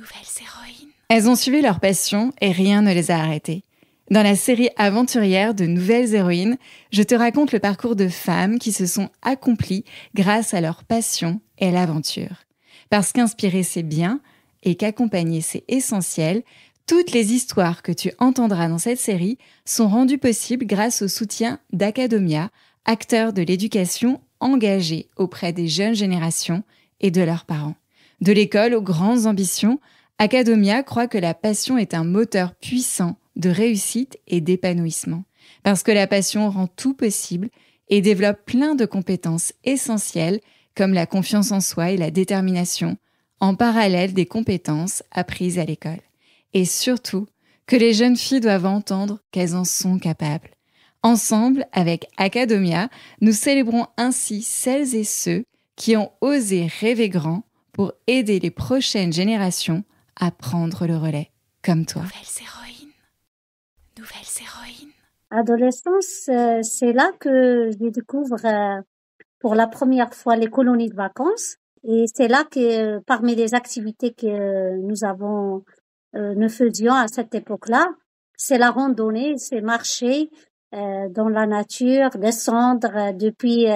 Nouvelles héroïnes. Elles ont suivi leur passion et rien ne les a arrêtées. Dans la série aventurière de Nouvelles héroïnes, je te raconte le parcours de femmes qui se sont accomplies grâce à leur passion et à l'aventure. Parce qu'inspirer c'est bien et qu'accompagner c'est essentiel, toutes les histoires que tu entendras dans cette série sont rendues possibles grâce au soutien d'Academia, acteur de l'éducation engagé auprès des jeunes générations et de leurs parents. De l'école aux grandes ambitions, Academia croit que la passion est un moteur puissant de réussite et d'épanouissement. Parce que la passion rend tout possible et développe plein de compétences essentielles comme la confiance en soi et la détermination, en parallèle des compétences apprises à l'école. Et surtout, que les jeunes filles doivent entendre qu'elles en sont capables. Ensemble, avec Academia, nous célébrons ainsi celles et ceux qui ont osé rêver grand pour aider les prochaines générations à prendre le relais, comme toi. Nouvelles héroïnes. Nouvelles héroïnes. Adolescence, c'est là que je découvre pour la première fois les colonies de vacances. Et c'est là que parmi les activités que nous faisions à cette époque-là, c'est la randonnée, c'est marcher dans la nature, descendre depuis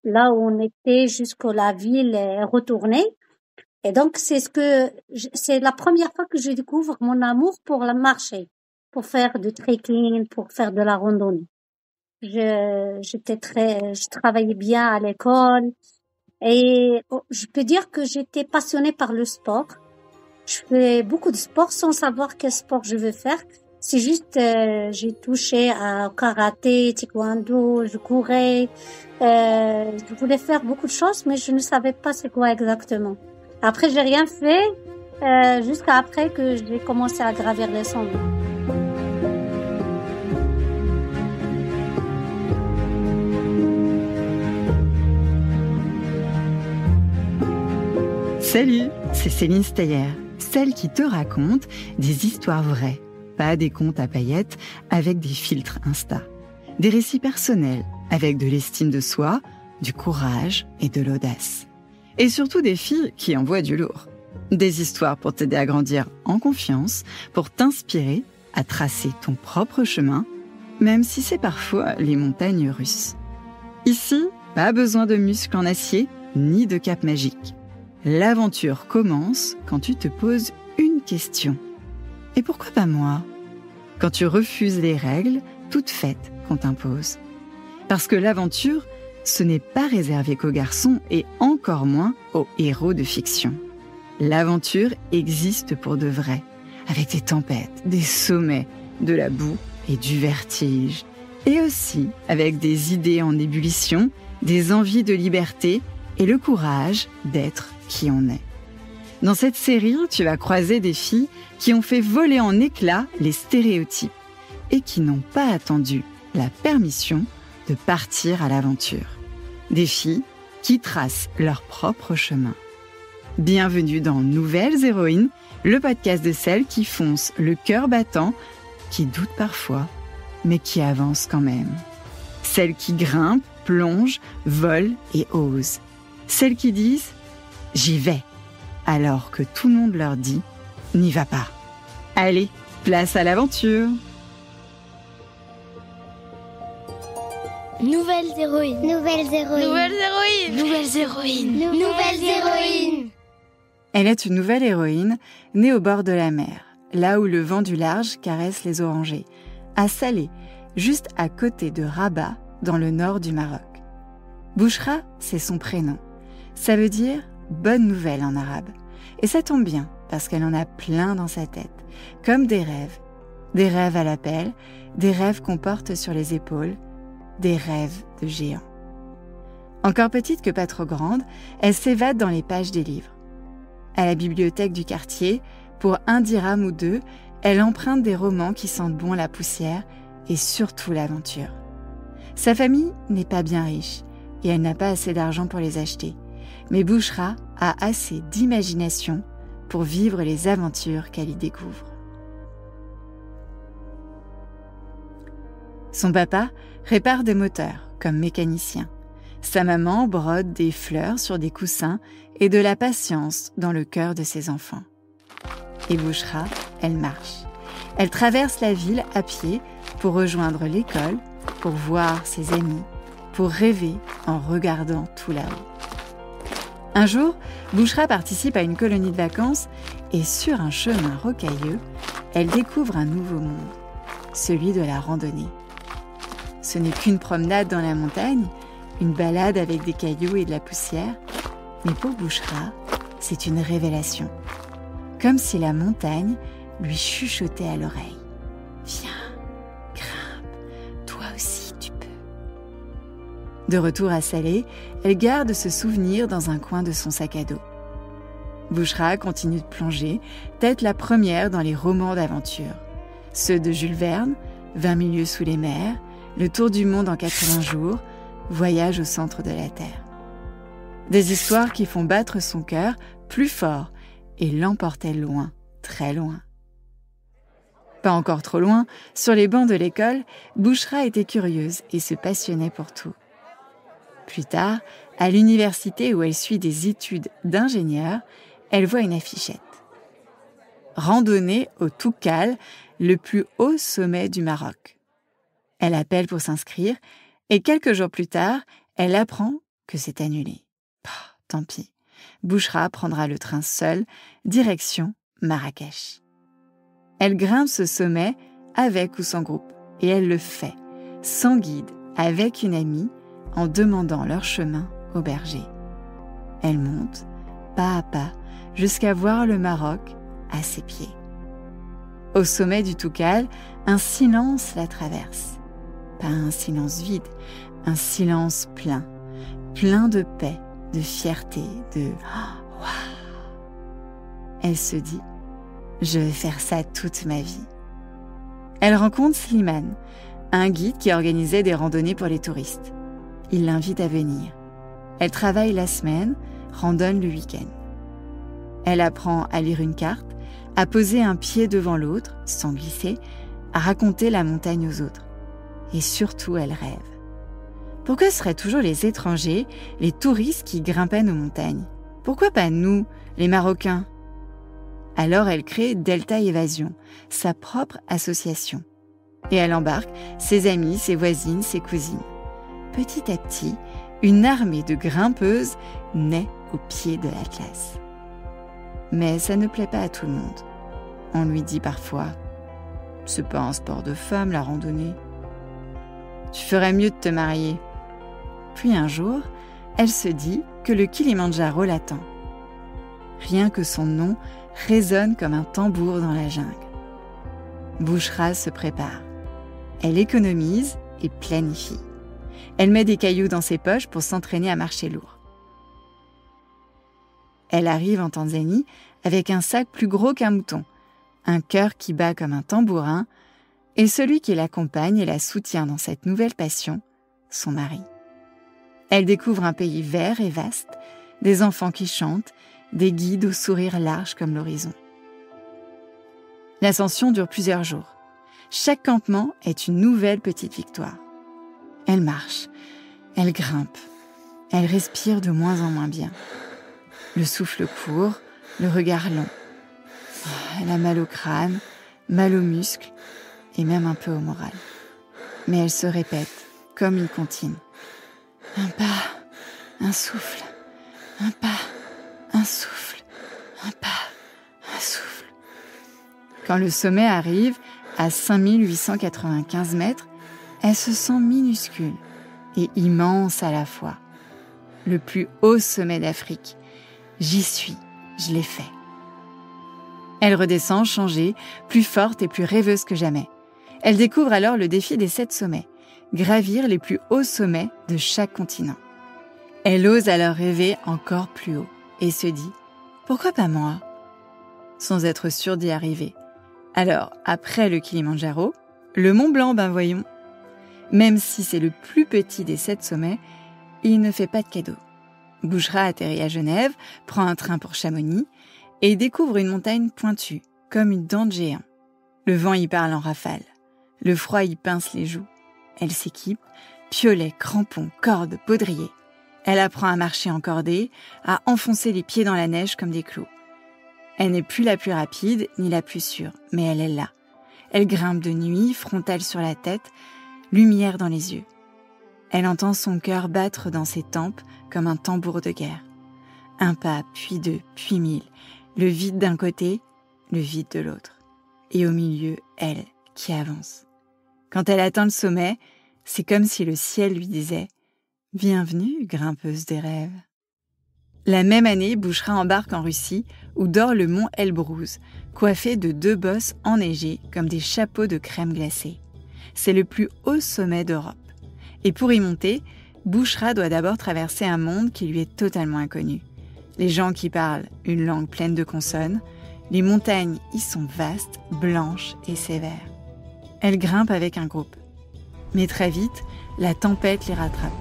là où on était jusqu'à la ville et retourner. Et donc c'est la première fois que je découvre mon amour pour la marcher, pour faire du trekking, pour faire de la randonnée. Je travaillais bien à l'école et je peux dire que j'étais passionnée par le sport. Je fais beaucoup de sport sans savoir quel sport je veux faire. C'est juste, j'ai touché à karaté, taekwondo, je courais, je voulais faire beaucoup de choses, mais je ne savais pas c'est quoi exactement. Après, j'ai rien fait, jusqu'à après que j'ai commencé à gravir les sommets. Salut, c'est Céline Steyer, celle qui te raconte des histoires vraies, pas des contes à paillettes avec des filtres Insta. Des récits personnels avec de l'estime de soi, du courage et de l'audace. Et surtout des filles qui envoient du lourd. Des histoires pour t'aider à grandir en confiance, pour t'inspirer à tracer ton propre chemin, même si c'est parfois les montagnes russes. Ici, pas besoin de muscles en acier ni de cape magique. L'aventure commence quand tu te poses une question. Et pourquoi pas moi ? Quand tu refuses les règles toutes faites qu'on t'impose. Parce que l'aventure, ce n'est pas réservé qu'aux garçons et encore moins aux héros de fiction. L'aventure existe pour de vrai, avec des tempêtes, des sommets, de la boue et du vertige. Et aussi avec des idées en ébullition, des envies de liberté et le courage d'être qui on est. Dans cette série, tu vas croiser des filles qui ont fait voler en éclats les stéréotypes et qui n'ont pas attendu la permission de partir à l'aventure. Des filles qui tracent leur propre chemin. Bienvenue dans Nouvelles héroïnes, le podcast de celles qui foncent le cœur battant, qui doutent parfois, mais qui avancent quand même. Celles qui grimpent, plongent, volent et osent. Celles qui disent « j'y vais », alors que tout le monde leur dit « n'y va pas ». Allez, place à l'aventure. Nouvelles héroïnes. Nouvelles héroïnes. Nouvelles héroïnes. Nouvelles héroïnes. Nouvelles héroïnes. Elle est une nouvelle héroïne, née au bord de la mer, là où le vent du large caresse les orangers, à Salé, juste à côté de Rabat, dans le nord du Maroc. Bouchra, c'est son prénom. Ça veut dire « bonne nouvelle » en arabe. Et ça tombe bien, parce qu'elle en a plein dans sa tête, comme des rêves. Des rêves à l'appel, des rêves qu'on porte sur les épaules, des rêves de géants. Encore petite que pas trop grande, elle s'évade dans les pages des livres. À la bibliothèque du quartier, pour 1 dirham ou 2, elle emprunte des romans qui sentent bon la poussière et surtout l'aventure. Sa famille n'est pas bien riche et elle n'a pas assez d'argent pour les acheter. Mais Bouchra a assez d'imagination pour vivre les aventures qu'elle y découvre. Son papa répare des moteurs comme mécanicien. Sa maman brode des fleurs sur des coussins et de la patience dans le cœur de ses enfants. Et Bouchra, elle marche. Elle traverse la ville à pied pour rejoindre l'école, pour voir ses amis, pour rêver en regardant tout là-haut. Un jour, Bouchra participe à une colonie de vacances et sur un chemin rocailleux, elle découvre un nouveau monde, celui de la randonnée. Ce n'est qu'une promenade dans la montagne, une balade avec des cailloux et de la poussière, mais pour Bouchra, c'est une révélation. Comme si la montagne lui chuchotait à l'oreille. « Viens, grimpe, toi aussi tu peux. » De retour à Salé, elle garde ce souvenir dans un coin de son sac à dos. Bouchra continue de plonger, tête la première dans les romans d'aventure. Ceux de Jules Verne, 20 milieux sous les mers, Le tour du monde en 80 jours, Voyage au centre de la Terre. Des histoires qui font battre son cœur plus fort et l'emportaient loin, très loin. Pas encore trop loin, sur les bancs de l'école, Bouchra était curieuse et se passionnait pour tout. Plus tard, à l'université où elle suit des études d'ingénieur, elle voit une affichette. Randonnée au Toukal, le plus haut sommet du Maroc. Elle appelle pour s'inscrire et quelques jours plus tard, elle apprend que c'est annulé. Tant pis, Bouchra prendra le train seule, direction Marrakech. Elle grimpe ce sommet avec ou sans groupe et elle le fait, sans guide, avec une amie, en demandant leur chemin au berger. Elle monte, pas à pas, jusqu'à voir le Maroc à ses pieds. Au sommet du Toukal, un silence la traverse. Pas un silence vide, un silence plein, plein de paix, de fierté, de « waouh ». Elle se dit « je vais faire ça toute ma vie ». Elle rencontre Slimane, un guide qui organisait des randonnées pour les touristes. Il l'invite à venir. Elle travaille la semaine, randonne le week-end. Elle apprend à lire une carte, à poser un pied devant l'autre, sans glisser, à raconter la montagne aux autres. Et surtout, elle rêve. Pourquoi ce seraient toujours les étrangers, les touristes qui grimpaient nos montagnes? Pourquoi pas nous, les Marocains? Alors elle crée Delta Évasion, sa propre association. Et elle embarque ses amis, ses voisines, ses cousines. Petit à petit, une armée de grimpeuses naît au pied de l'Atlas. Mais ça ne plaît pas à tout le monde. On lui dit parfois « c'est pas un sport de femme, la randonnée. Tu ferais mieux de te marier. » Puis un jour, elle se dit que le Kilimandjaro l'attend. Rien que son nom résonne comme un tambour dans la jungle. Bouchra se prépare. Elle économise et planifie. Elle met des cailloux dans ses poches pour s'entraîner à marcher lourd. Elle arrive en Tanzanie avec un sac plus gros qu'un mouton, un cœur qui bat comme un tambourin, et celui qui l'accompagne et la soutient dans cette nouvelle passion, son mari. Elle découvre un pays vert et vaste, des enfants qui chantent, des guides au sourire large comme l'horizon. L'ascension dure plusieurs jours. Chaque campement est une nouvelle petite victoire. Elle marche, elle grimpe, elle respire de moins en moins bien. Le souffle court, le regard long. Elle a mal au crâne, mal aux muscles et même un peu au moral. Mais elle se répète, comme une comptine. Un pas, un souffle, un pas, un souffle, un pas, un souffle. Quand le sommet arrive à 5895 mètres, elle se sent minuscule et immense à la fois. Le plus haut sommet d'Afrique. J'y suis, je l'ai fait. Elle redescend changée, plus forte et plus rêveuse que jamais. Elle découvre alors le défi des 7 sommets, gravir les plus hauts sommets de chaque continent. Elle ose alors rêver encore plus haut et se dit « pourquoi pas moi ?» sans être sûre d'y arriver. Alors, après le Kilimandjaro, le Mont Blanc, ben voyons. Même si c'est le plus petit des 7 sommets, il ne fait pas de cadeau. Bouchra atterrit à Genève, prend un train pour Chamonix et découvre une montagne pointue, comme une dent de géant. Le vent y parle en rafale. Le froid y pince les joues. Elle s'équipe, piolets, crampons, cordes, baudriers. Elle apprend à marcher en cordée, à enfoncer les pieds dans la neige comme des clous. Elle n'est plus la plus rapide ni la plus sûre, mais elle est là. Elle grimpe de nuit, frontale sur la tête, lumière dans les yeux. Elle entend son cœur battre dans ses tempes comme un tambour de guerre. Un pas, puis deux, puis 1000. Le vide d'un côté, le vide de l'autre. Et au milieu, elle qui avance. Quand elle atteint le sommet, c'est comme si le ciel lui disait « Bienvenue, grimpeuse des rêves ». La même année, Bouchra embarque en Russie, où dort le mont Elbrouz, coiffé de 2 bosses enneigées comme des chapeaux de crème glacée. C'est le plus haut sommet d'Europe. Et pour y monter, Bouchra doit d'abord traverser un monde qui lui est totalement inconnu. Les gens qui parlent une langue pleine de consonnes, les montagnes y sont vastes, blanches et sévères. Elle grimpe avec un groupe. Mais très vite, la tempête les rattrape.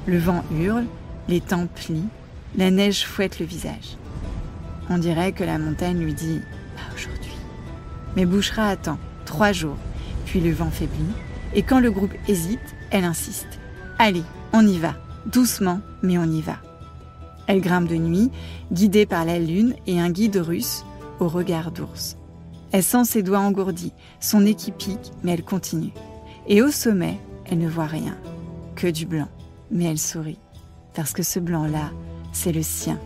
Le vent hurle, les tempes plient, la neige fouette le visage. On dirait que la montagne lui dit « Pas aujourd'hui ». Mais Bouchra attend 3 jours, puis le vent faiblit, et quand le groupe hésite, elle insiste. « Allez, on y va, doucement, mais on y va ». Elle grimpe de nuit, guidée par la lune et un guide russe au regard d'ours. Elle sent ses doigts engourdis, son nez qui pique, mais elle continue. Et au sommet, elle ne voit rien, que du blanc, mais elle sourit, parce que ce blanc-là, c'est le sien,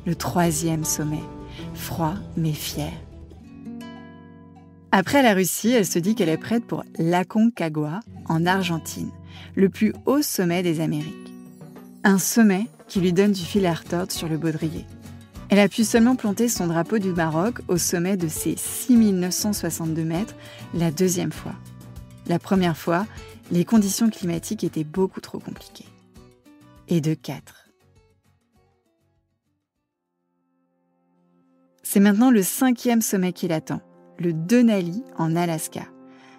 le 3e sommet, froid mais fier. Après la Russie, elle se dit qu'elle est prête pour l'Aconcagua, en Argentine, le plus haut sommet des Amériques. Un sommet qui lui donne du fil à retordre sur le baudrier. Elle a pu seulement planter son drapeau du Maroc au sommet de ses 6962 mètres la 2e fois. La première fois, les conditions climatiques étaient beaucoup trop compliquées. Et de 4. C'est maintenant le 5e sommet qui l'attend, le Denali en Alaska.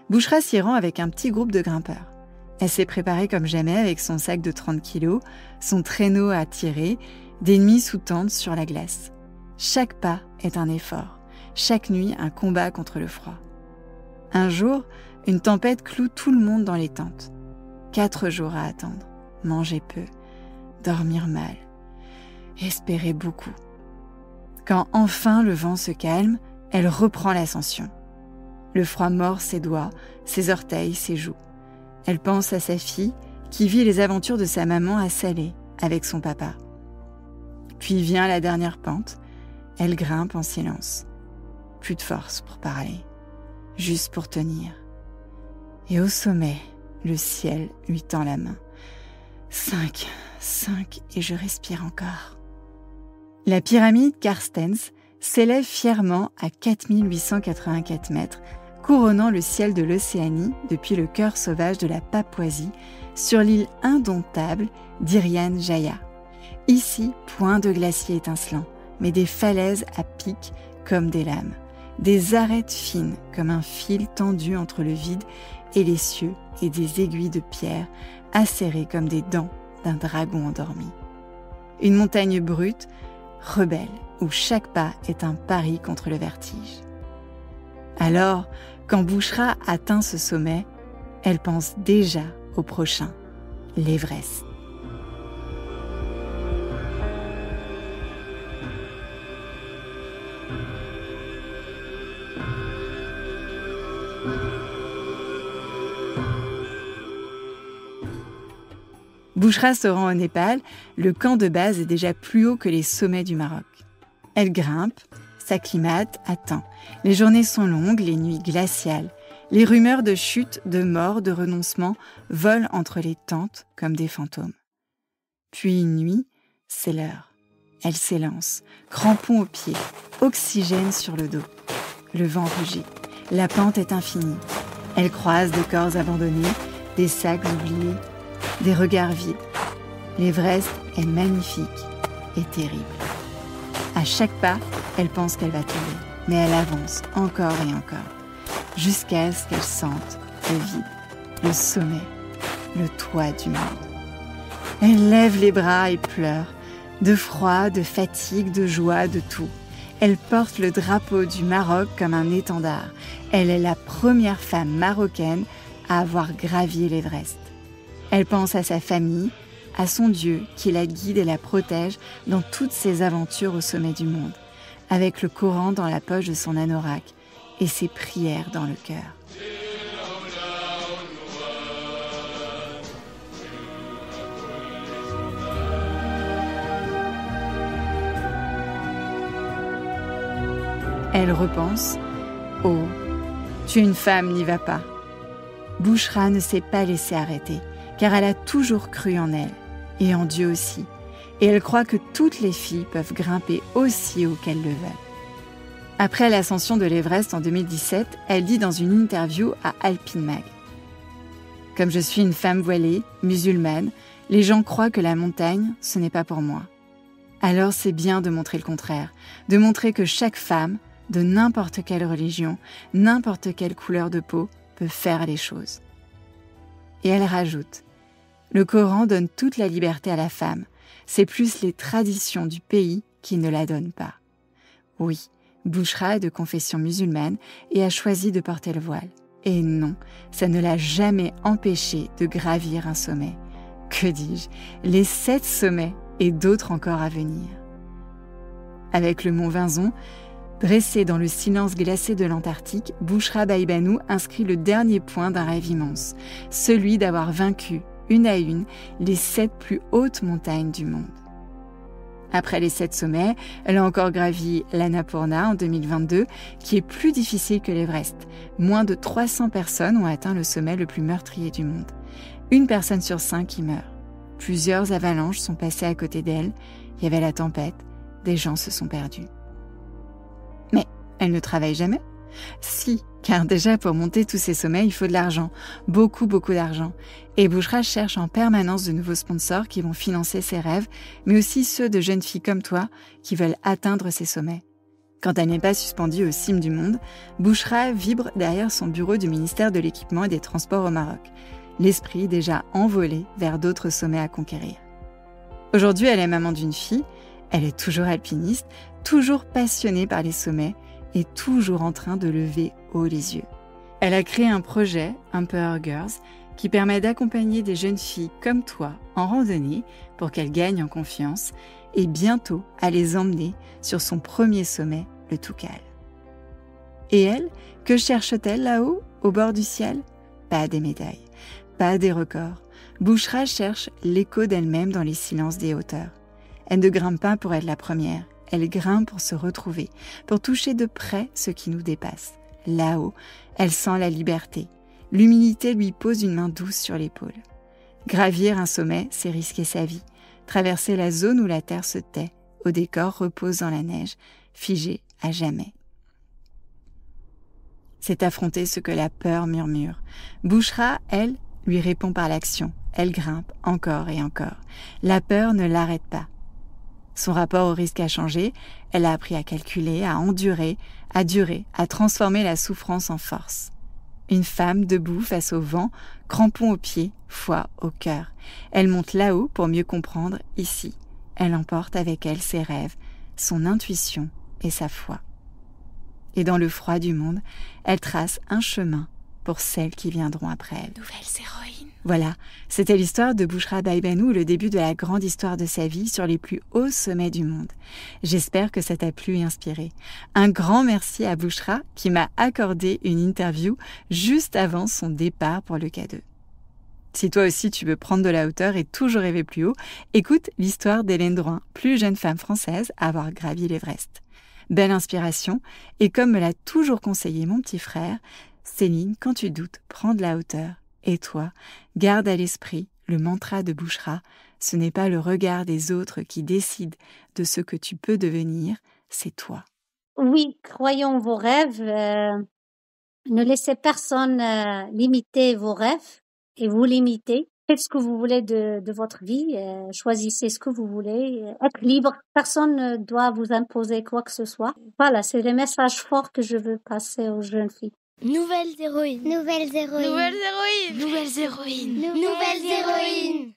Bouchra s'y rend avec un petit groupe de grimpeurs. Elle s'est préparée comme jamais avec son sac de 30 kilos, son traîneau à tirer, des nuits sous tente sur la glace. Chaque pas est un effort, chaque nuit un combat contre le froid. Un jour, une tempête cloue tout le monde dans les tentes. 4 jours à attendre, manger peu, dormir mal, espérer beaucoup. Quand enfin le vent se calme, elle reprend l'ascension. Le froid mord ses doigts, ses orteils, ses joues. Elle pense à sa fille qui vit les aventures de sa maman à Salé avec son papa. Puis vient la dernière pente, elle grimpe en silence. Plus de force pour parler, juste pour tenir. Et au sommet, le ciel lui tend la main. 5, et je respire encore. La pyramide Carstens s'élève fièrement à 4884 mètres, couronnant le ciel de l'Océanie depuis le cœur sauvage de la Papouasie, sur l'île indomptable d'Irian Jaya. Ici, point de glacier étincelant, mais des falaises à pic comme des lames, des arêtes fines comme un fil tendu entre le vide et les cieux et des aiguilles de pierre acérées comme des dents d'un dragon endormi. Une montagne brute, rebelle, où chaque pas est un pari contre le vertige. Alors, quand Bouchra atteint ce sommet, elle pense déjà au prochain, l'Everest. Bouchra se rend au Népal, le camp de base est déjà plus haut que les sommets du Maroc. Elle grimpe, s'acclimate, attend. Les journées sont longues, les nuits glaciales. Les rumeurs de chute, de mort, de renoncement volent entre les tentes comme des fantômes. Puis une nuit, c'est l'heure. Elle s'élance, crampons aux pieds, oxygène sur le dos. Le vent rugit, la pente est infinie. Elle croise des corps abandonnés, des sacs oubliés, des regards vides. L'Everest est magnifique et terrible. À chaque pas, elle pense qu'elle va tomber, mais elle avance encore et encore, jusqu'à ce qu'elle sente le vide, le sommet, le toit du monde. Elle lève les bras et pleure, de froid, de fatigue, de joie, de tout. Elle porte le drapeau du Maroc comme un étendard. Elle est la première femme marocaine à avoir gravi l'Everest. Elle pense à sa famille, à son Dieu qui la guide et la protège dans toutes ses aventures au sommet du monde, avec le Coran dans la poche de son anorak et ses prières dans le cœur. Elle repense « Oh, tu es une femme, n'y va pas ». Bouchra ne s'est pas laissée arrêter, car elle a toujours cru en elle, et en Dieu aussi, et elle croit que toutes les filles peuvent grimper aussi haut qu'elles le veulent. Après l'ascension de l'Everest en 2017, elle dit dans une interview à Alpine Mag « Comme je suis une femme voilée, musulmane, les gens croient que la montagne, ce n'est pas pour moi. Alors c'est bien de montrer le contraire, de montrer que chaque femme, de n'importe quelle religion, n'importe quelle couleur de peau, peut faire les choses. » Et elle rajoute « Le Coran donne toute la liberté à la femme. C'est plus les traditions du pays qui ne la donnent pas. » Oui, Bouchra est de confession musulmane et a choisi de porter le voile. Et non, ça ne l'a jamais empêchée de gravir un sommet. Que dis-je, les 7 sommets et d'autres encore à venir. Avec le mont Vinzon, dressé dans le silence glacé de l'Antarctique, Bouchra Baïbanou inscrit le dernier point d'un rêve immense, celui d'avoir vaincu, une à une, les 7 plus hautes montagnes du monde. Après les 7 sommets, elle a encore gravi l'Annapurna en 2022, qui est plus difficile que l'Everest. Moins de 300 personnes ont atteint le sommet le plus meurtrier du monde. 1 personne sur 5 y meurt. Plusieurs avalanches sont passées à côté d'elle, il y avait la tempête, des gens se sont perdus. Mais elle ne travaille jamais ? Si, car déjà pour monter tous ces sommets, il faut de l'argent, beaucoup d'argent. Et Bouchra cherche en permanence de nouveaux sponsors qui vont financer ses rêves, mais aussi ceux de jeunes filles comme toi qui veulent atteindre ces sommets. Quand elle n'est pas suspendue aux cimes du monde, Bouchra vibre derrière son bureau du ministère de l'Équipement et des Transports au Maroc, l'esprit déjà envolé vers d'autres sommets à conquérir. Aujourd'hui, elle est maman d'une fille, elle est toujours alpiniste, toujours passionnée par les sommets et toujours en train de lever haut les yeux. Elle a créé un projet, Emperor Girls, qui permet d'accompagner des jeunes filles comme toi en randonnée pour qu'elles gagnent en confiance et bientôt à les emmener sur son premier sommet, le Toukal. Et elle, que cherche-t-elle là-haut, au bord du ciel ? Pas des médailles, pas des records. Bouchra cherche l'écho d'elle-même dans les silences des hauteurs. Elle ne grimpe pas pour être la première, elle grimpe pour se retrouver, pour toucher de près ce qui nous dépasse. Là-haut, elle sent la liberté. L'humilité lui pose une main douce sur l'épaule. Gravir un sommet, c'est risquer sa vie. Traverser la zone où la terre se tait, au décor repose dans la neige, figé à jamais. C'est affronter ce que la peur murmure. Bouchra, elle, lui répond par l'action. Elle grimpe encore et encore. La peur ne l'arrête pas. Son rapport au risque a changé, elle a appris à calculer, à endurer, à durer, à transformer la souffrance en force. Une femme debout face au vent, crampon aux pieds, foi au cœur. Elle monte là-haut pour mieux comprendre ici. Elle emporte avec elle ses rêves, son intuition et sa foi. Et dans le froid du monde, elle trace un chemin pour celles qui viendront après elle. Nouvelles héroïnes. Voilà, c'était l'histoire de Bouchra Baïbanou, le début de la grande histoire de sa vie sur les plus hauts sommets du monde. J'espère que ça t'a plu et inspiré. Un grand merci à Bouchra qui m'a accordé une interview juste avant son départ pour le K2. Si toi aussi tu veux prendre de la hauteur et toujours rêver plus haut, écoute l'histoire d'Hélène Drouin, plus jeune femme française à avoir gravi l'Everest. Belle inspiration, et comme me l'a toujours conseillé mon petit frère, Céline, quand tu doutes, prends de la hauteur. Et toi, garde à l'esprit le mantra de Bouchra, ce n'est pas le regard des autres qui décide de ce que tu peux devenir, c'est toi. Oui, croyez en vos rêves. Ne laissez personne limiter vos rêves et vous limiter. Faites ce que vous voulez de votre vie. Choisissez ce que vous voulez. Être libre. Personne ne doit vous imposer quoi que ce soit. Voilà, c'est les messages forts que je veux passer aux jeunes filles. Nouvelles héroïnes. Nouvelles héroïnes. Nouvelles héroïnes. Nouvelles héroïnes. Nouvelles héroïnes.